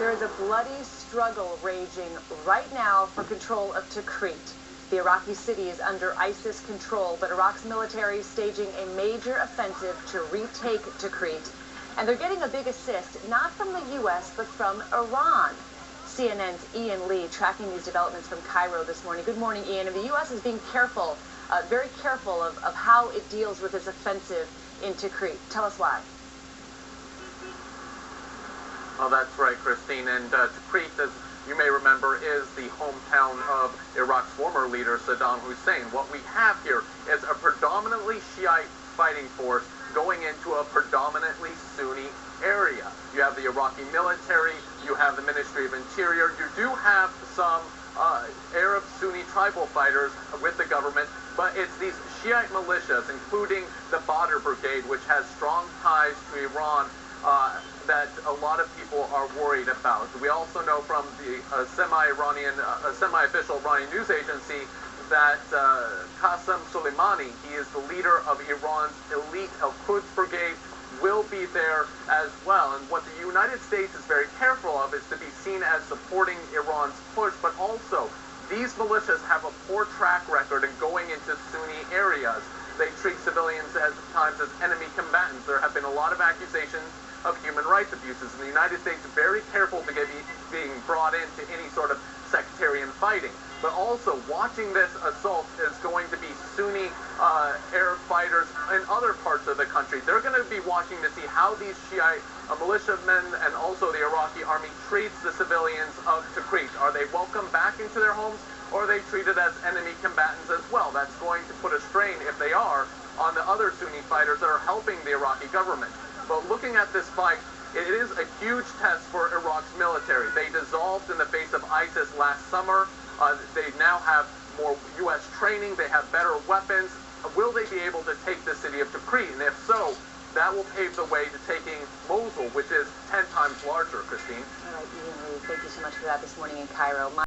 There is a bloody struggle raging right now for control of Tikrit. The Iraqi city is under ISIS control, but Iraq's military is staging a major offensive to retake Tikrit. And they're getting a big assist, not from the U.S., but from Iran. CNN's Ian Lee tracking these developments from Cairo this morning. Good morning, Ian. And the U.S. is being careful, very careful of how it deals with this offensive in Tikrit. Tell us why. Well, that's right, Christine. And Tikrit, as you may remember, is the hometown of Iraq's former leader, Saddam Hussein. What we have here is a predominantly Shiite fighting force going into a predominantly Sunni area. You have the Iraqi military, you have the Ministry of Interior, you do have some Arab Sunni tribal fighters with the government, but it's these Shiite militias, including the Badr Brigade, which has strong ties to Iran, that a lot of people are worried about. We also know from the semi-official Iranian news agency that Qasem Soleimani, he is the leader of Iran's elite Al-Quds Brigade, will be there as well. And what the United States is very careful of is to be seen as supporting Iran's push, but also these militias have a poor track record in going into Sunni areas. They treat civilians at times as enemy combatants. There have been a lot of accusations of human rights abuses, and the United States is very careful to get being brought into any sort of sectarian fighting. But also, watching this assault is going to be Sunni Arab fighters in other parts of the country. They're going to be watching to see how these Shiite militiamen and also the Iraqi army treats the civilians of Tikrit. Are they welcomed back into their homes, or are they treated as enemy combatants as well? That's going to put a strain, if they are, on the other Sunni fighters that are helping the Iraqi government. But looking at this fight, it is a huge test for Iraq's military. They dissolved in the face of ISIS last summer. They now have more U.S. training. They have better weapons. Will they be able to take the city of Tikrit? And if so, that will pave the way to taking Mosul, which is 10 times larger, Christine. All right, Ian Lee, thank you so much for that this morning in Cairo.